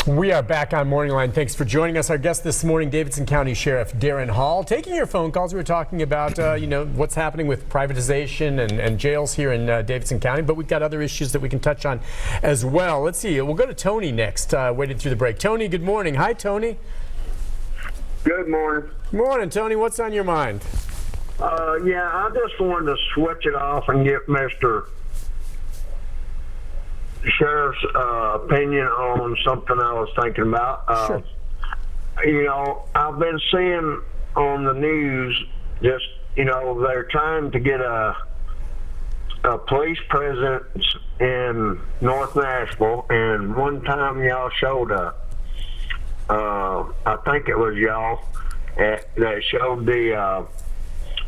We are back on Morning Line. Thanks for joining us. Our guest this morning, Davidson County Sheriff Darren Hall. Taking your phone calls, we were talking about what's happening with privatization and jails here in Davidson County, but we've got other issues that we can touch on as well. Let's see. We'll go to Tony next, waiting through the break. Tony, good morning. Hi, Tony. Good morning. Morning, Tony. What's on your mind? Yeah, I just wanted to switch it off and get Mr. Sheriff's opinion on something I was thinking about. Sure. You know, I've been seeing on the news just, they're trying to get a police presence in North Nashville, and one time y'all showed I think it was y'all that showed the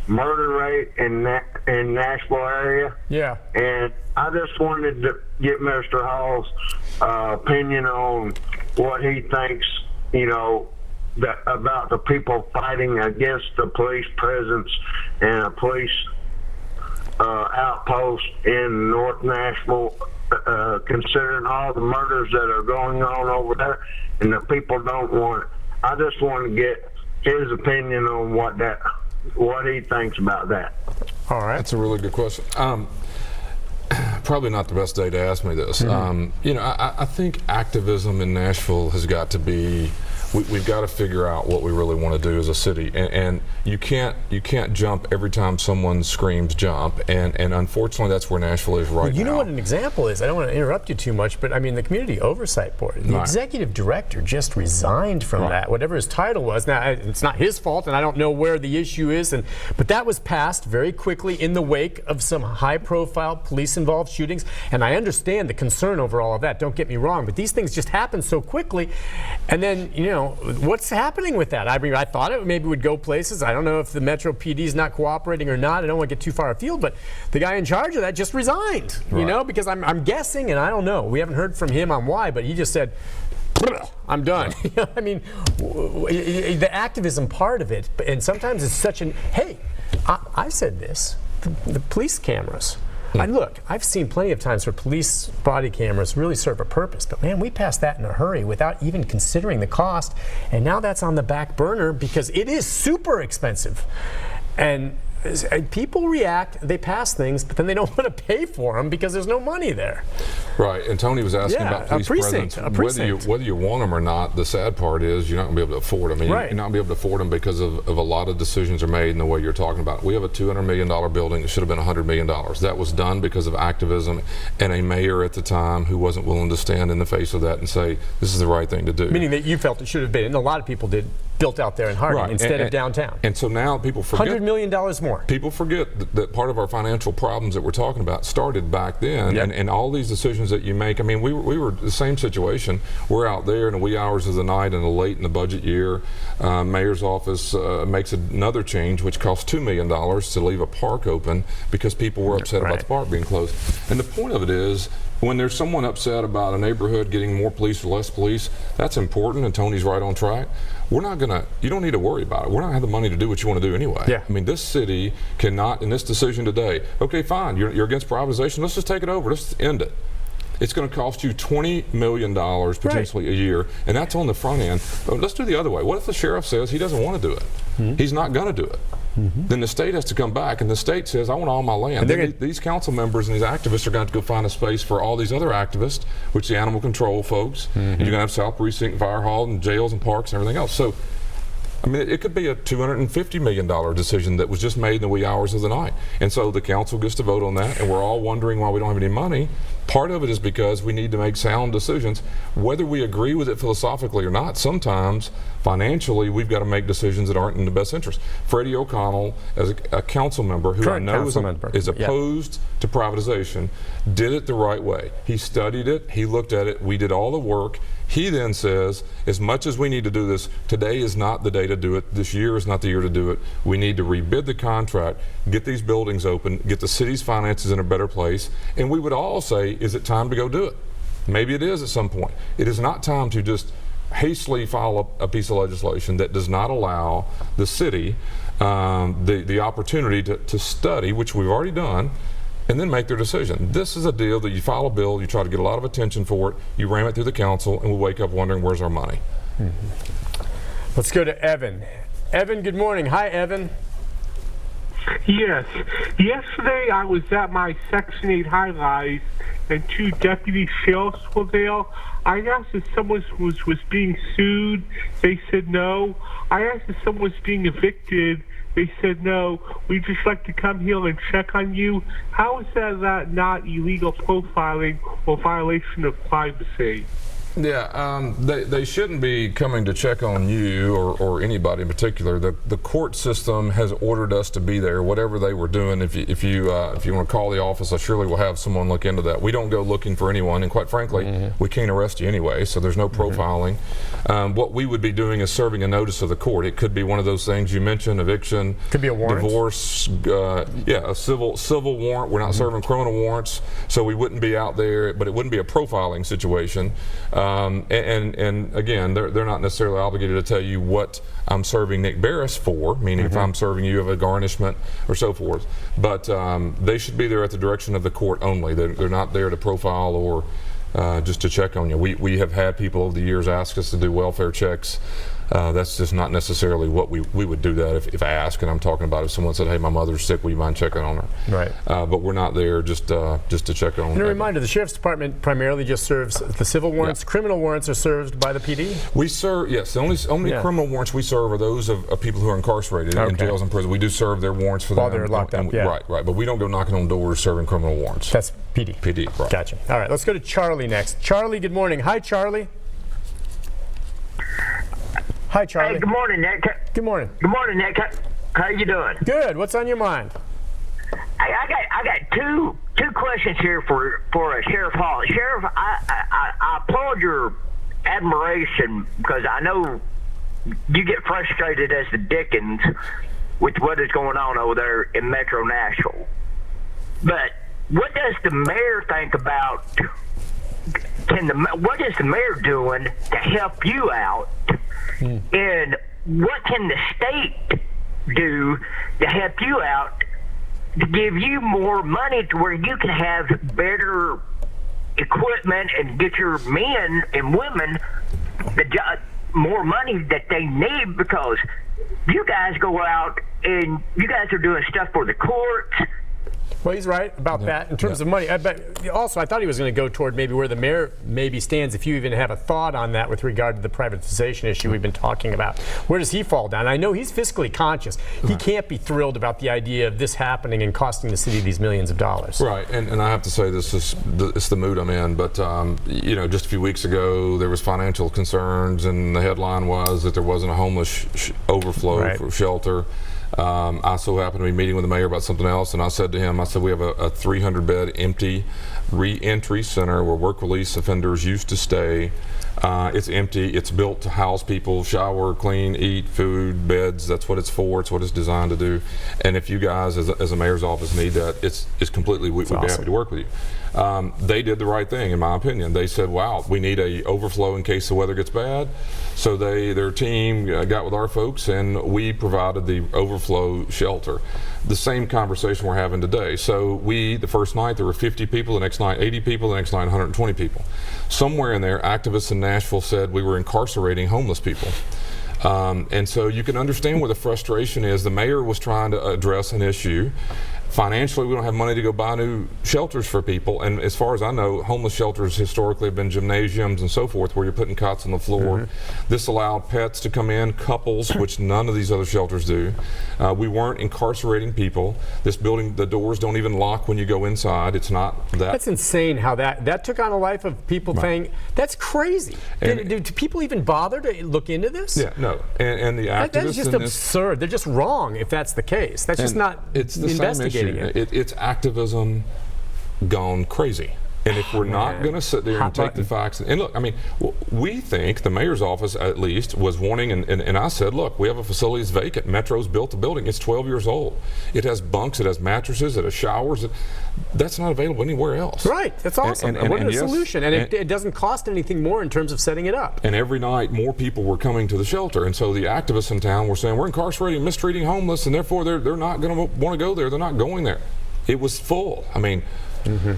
murder rate in Nashville area. Yeah. And I just wanted to get Mr. Hall's opinion on what he thinks, about the people fighting against the police presence and a police outpost in North Nashville, considering all the murders that are going on over there, and the people don't want it. I just want to get his opinion on what he thinks about that. All right. That's a really good question. Probably not the best day to ask me this. I think activism in Nashville has got to be, we've got to figure out what we really want to do as a city, and you can't jump every time someone screams jump, and unfortunately that's where Nashville is right now. You know what an example is? I don't want to interrupt you too much, but I mean the Community Oversight Board, the executive director just resigned from that, whatever his title was. Now it's not his fault, and I don't know where the issue is, but that was passed very quickly in the wake of some high-profile police-involved shootings, and I understand the concern over all of that. Don't get me wrong, but these things just happen so quickly, and then what's happening with that? I mean, I thought it maybe would go places. I don't know if the Metro PD is not cooperating or not. I don't want to get too far afield, but the guy in charge of that just resigned, because I'm guessing, and I don't know. We haven't heard from him on why, but he just said, I'm done. I mean, the activism part of it, and sometimes it's such an, hey, I said this, the police cameras. Look, I've seen plenty of times where police body cameras really serve a purpose, but man, we passed that in a hurry without even considering the cost, and now that's on the back burner because it is super expensive. And people react, they pass things, but then they don't want to pay for them because there's no money there. Right, and Tony was asking about police presence. Whether you want them or not, the sad part is you're not going to be able to afford them. I mean, you're not going to be able to afford them because of a lot of decisions are made in the way you're talking about. We have a $200 million building that should have been $100 million. That was done because of activism and a mayor at the time who wasn't willing to stand in the face of that and say, this is the right thing to do. Meaning that you felt it should have been, and a lot of people did, built out there in Harding instead of downtown. And so now people forget. $100 million more. People forget that part of our financial problems that we're talking about started back then, and all these decisions that you make. I mean, we were the same situation. We're out there in the wee hours of the night and late in the budget year. Mayor's office makes another change, which costs $2 million to leave a park open because people were upset about the park being closed. And the point of it is, when there's someone upset about a neighborhood getting more police or less police, that's important, and Tony's right on track. You don't need to worry about it. We're not going to have the money to do what you want to do anyway. Yeah. I mean, this city cannot, in this decision today, okay, fine, you're against privatization, let's just take it over, let's end it. It's going to cost you $20 million potentially a year, and that's on the front end. But let's do the other way. What if the sheriff says he doesn't want to do it? He's not going to do it. Then the state has to come back, and the state says, I want all my land. These council members and these activists are going to have to go find a space for all these other activists, which the animal control folks, and you're going to have South Precinct, Fire Hall, and jails and parks and everything else. So, I mean, it could be a $250 million decision that was just made in the wee hours of the night. And so the council gets to vote on that, and we're all wondering why we don't have any money. Part of it is because we need to make sound decisions. Whether we agree with it philosophically or not, sometimes financially we've got to make decisions that aren't in the best interest. Freddie O'Connell, as a council member who I know is opposed to privatization, did it the right way. He studied it, he looked at it, we did all the work. He then says, as much as we need to do this, today is not the day to do it, this year is not the year to do it. We need to rebid the contract, get these buildings open, get the city's finances in a better place, and we would all say, is it time to go do it? Maybe it is at some point. It is not time to just hastily file a piece of legislation that does not allow the city the opportunity to study, which we've already done, and then make their decision. This is a deal that you file a bill, you try to get a lot of attention for it, you ram it through the council, and we wake up wondering where's our money. Let's go to Evan. Evan, good morning. Hi, Evan. Yes. Yesterday I was at my Section 8 high-rise and 2 deputy sheriffs were there. I asked if someone was being sued. They said no. I asked if someone was being evicted. They said no. We'd just like to come here and check on you. How is that not illegal profiling or violation of privacy? Yeah, they shouldn't be coming to check on you or anybody in particular. The court system has ordered us to be there, whatever they were doing. If you want to call the office, I surely will have someone look into that. We don't go looking for anyone, and quite frankly, we can't arrest you anyway, so there's no profiling. What we would be doing is serving a notice of the court. It could be one of those things you mentioned: eviction, could be a warrant, divorce, a civil warrant. We're not serving criminal warrants, so we wouldn't be out there, but it wouldn't be a profiling situation. And again, they're not necessarily obligated to tell you what I'm serving Nick Barris for, meaning if I'm serving you of a garnishment or so forth. But they should be there at the direction of the court only. They're not there to profile or just to check on you. We have had people over the years ask us to do welfare checks. That's just not necessarily what we would do that if asked. And I'm talking about if someone said, "Hey, my mother's sick, will you mind checking on her?" Right. But we're not there just to check on. And a reminder: the sheriff's department primarily just serves the civil warrants. Yeah. Criminal warrants are served by the PD. We serve, yes. The only criminal warrants we serve are those of people who are incarcerated in jails and prisons. We do serve their warrants for them while they're locked up. Right. But we don't go knocking on doors serving criminal warrants. That's PD. PD. Right. Gotcha. All right. Let's go to Charlie next. Charlie, good morning. Hi, Charlie. Hi, Charlie. Hey, good morning, Nick. Good morning. Good morning, Nick. How you doing? Good. What's on your mind? I got two questions here for Sheriff Hall. Sheriff, I applaud your admiration because I know you get frustrated as the Dickens with what is going on over there in Metro Nashville. But what does the mayor think about? What is the mayor doing to help you out? And what can the state do to help you out to give you more money to where you can have better equipment and get your men and women more money that they need? Because you guys go out and you guys are doing stuff for the courts. Well, he's right about that in terms of money. But also, I thought he was going to go toward maybe where the mayor maybe stands, if you even have a thought on that with regard to the privatization issue we've been talking about. Where does he fall down? I know he's fiscally conscious. He can't be thrilled about the idea of this happening and costing the city these millions of dollars. Right, and I have to say it's the mood I'm in, but just a few weeks ago there was financial concerns, and the headline was that there wasn't a homeless overflow for shelter. I so happened to be meeting with the mayor about something else, and I said to him, we have a 300-bed empty re-entry center where work release offenders used to stay. It's empty. It's built to house people, shower, clean, eat, food, beds. That's what it's for. It's what it's designed to do. And if you guys, as a mayor's office, need that, it's completely, we'd be happy to work with you. They did the right thing, in my opinion. They said, wow, we need a overflow in case the weather gets bad. So their team got with our folks, and we provided the overflow shelter. The same conversation we're having today. So the first night there were 50 people, the next night 80 people, the next night 120 people. Somewhere in there, activists in Nashville said we were incarcerating homeless people. And so you can understand where the frustration is. The mayor was trying to address an issue. Financially, we don't have money to go buy new shelters for people, and as far as I know, homeless shelters historically have been gymnasiums and so forth where you're putting cots on the floor. This allowed pets to come in, couples, which none of these other shelters do. We weren't incarcerating people. This building, the doors don't even lock when you go inside. It's not that. That's insane how that took on a life of people saying, that's crazy. Do people even bother to look into this? Yeah, no. And the activists that is just absurd. They're just wrong if that's the case. That's just not investigating. It's activism gone crazy. And if we're not going to sit there and take the facts, and look, I mean, we think the mayor's office at least was warning, and I said, look, we have a facility that's vacant. Metro's built the building. It's 12 years old. It has bunks, it has mattresses, it has showers. That's not available anywhere else. Right, that's awesome. And what a solution. And it doesn't cost anything more in terms of setting it up. And every night more people were coming to the shelter. And so the activists in town were saying, we're incarcerating, mistreating homeless, and therefore they're not going to want to go there. They're not going there. it was full. I mean,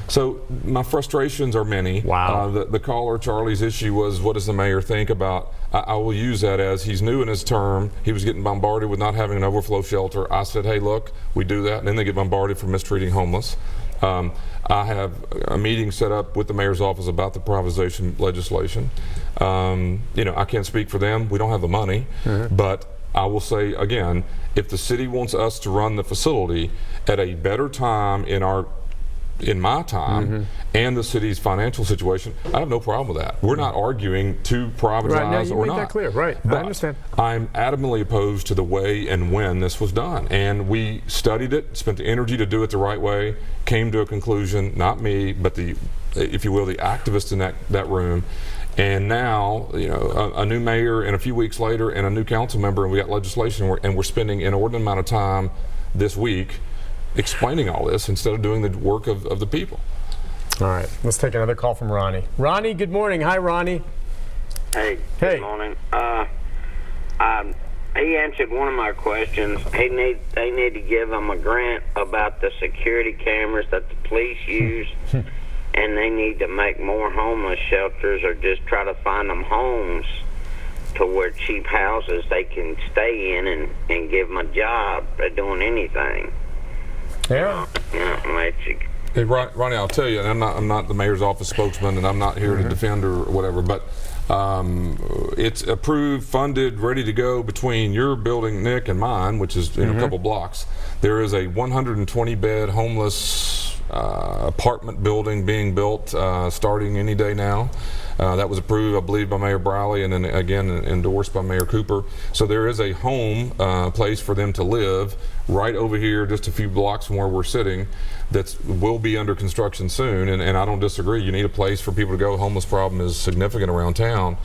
so my frustrations are many. Wow. The caller, Charlie's issue was, what does the mayor think about, I will use that as he's new in his term. He was getting bombarded with not having an overflow shelter. I said, hey, look, we do that. And then they get bombarded for mistreating homeless. I have a meeting set up with the mayor's office about the privatization legislation. I can't speak for them. We don't have the money. But I will say again, if the city wants us to run the facility at a better time in my time and the city's financial situation, I have no problem with that. We're not arguing to privatize right, now you or make not. that clear. Right, but I understand. I'm adamantly opposed to the way and when this was done. And we studied it, spent the energy to do it the right way, came to a conclusion, not me, but the, if you will, the activists in that room. And now, a new mayor, and a few weeks later, and a new council member, and we got legislation, and we're spending an inordinate amount of time this week explaining all this instead of doing the work of the people. All right, let's take another call from Ronnie. Ronnie, good morning. Hi, Ronnie. Hey, good morning. He answered one of my questions. They need to give them a grant about the security cameras that the police use, and they need to make more homeless shelters, or just try to find them homes to where cheap houses they can stay in and give them a job at doing anything. Yeah. Hey, Ronnie, I'll tell you, and I'm not the mayor's office spokesman, and I'm not here to defend or whatever, but it's approved, funded, ready to go between your building, Nick, and mine, which is a couple blocks. There is a 120-bed homeless apartment building being built starting any day now. That was approved, I believe, by Mayor Briley, and then again endorsed by Mayor Cooper. So there is a home place for them to live right over here, just a few blocks from where we're sitting, that will be under construction soon. And I don't disagree. You need a place for people to go. Homeless problem is significant around town.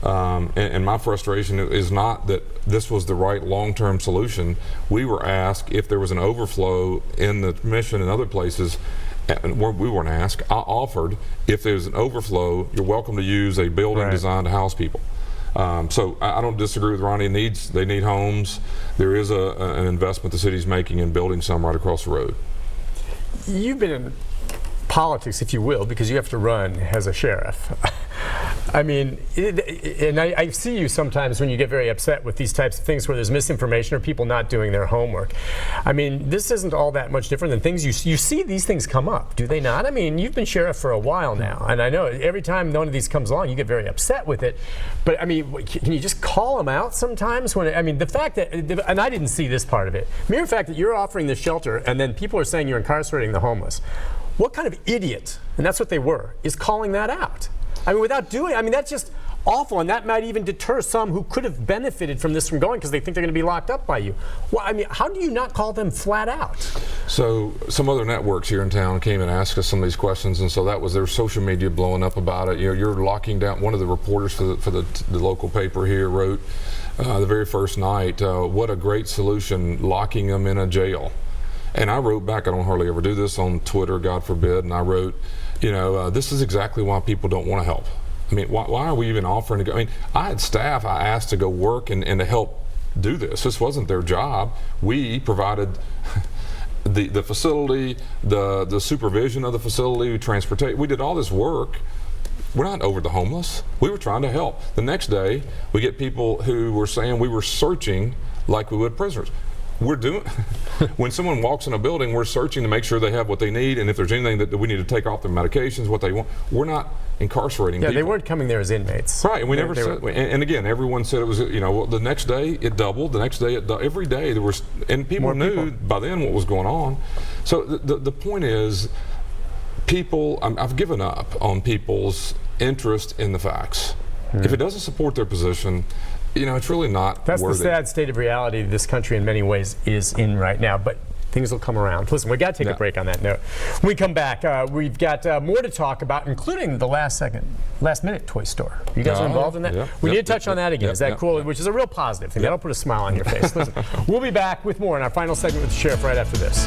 And my frustration is not that this was the right long-term solution. We were asked if there was an overflow in the mission and other places. We weren't asked. I offered, if there's an overflow, you're welcome to use a building designed to house people. So I don't disagree with Ronnie. They need homes. There is an investment the city's making in building some right across the road. You've been in politics, if you will, because you have to run as a sheriff. I mean, and I see you sometimes when you get very upset with these types of things where there's misinformation or people not doing their homework. I mean, this isn't all that much different than things you see these things come up, do they not? I mean, you've been sheriff for a while now, and I know every time one of these comes along, you get very upset with it. But I mean, can you just call them out sometimes? The fact that, and I didn't see this part of it, mere fact that you're offering this shelter and then people are saying you're incarcerating the homeless. What kind of idiot, and that's what they were, is calling that out? I mean, that's just awful, and that might even deter some who could have benefited from this from going because they think they're going to be locked up by you. Well, I mean, how do you not call them flat out? So some other networks here in town came and asked us some of these questions, and so that was their social media blowing up about it. You're locking down. One of the reporters for the local paper here wrote the very first night, what a great solution, locking them in a jail. And I wrote back, I don't hardly ever do this on Twitter, God forbid, and I wrote, this is exactly why people don't want to help. I mean, why are we even offering to go? I mean, I had staff I asked to go work and to help do this. This wasn't their job. We provided the facility, the supervision of the facility, transportation. We did all this work. We're not over the homeless. We were trying to help. The next day, we get people who were saying we were searching like we would prisoners. We're doing, when someone walks in a building, we're searching to make sure they have what they need, and if there's anything that we need to take off their medications, what they want. We're not incarcerating people. They weren't coming there as inmates. Right, and we never said, and again, everyone said it was, the next day it doubled, the next day every day there was, and people knew by then what was going on. So the point is, I've given up on people's interest in the facts. If it doesn't support their position, it's really not That's worthy. The sad state of reality this country in many ways is in right now, but things will come around. Listen, we've got to take a break on that note. When we come back, we've got more to talk about, including the last minute toy store. You guys are involved in that? We need to touch on that again. Is that cool? Which is a real positive thing. That'll put a smile on your face. Listen, we'll be back with more in our final segment with the Sheriff right after this.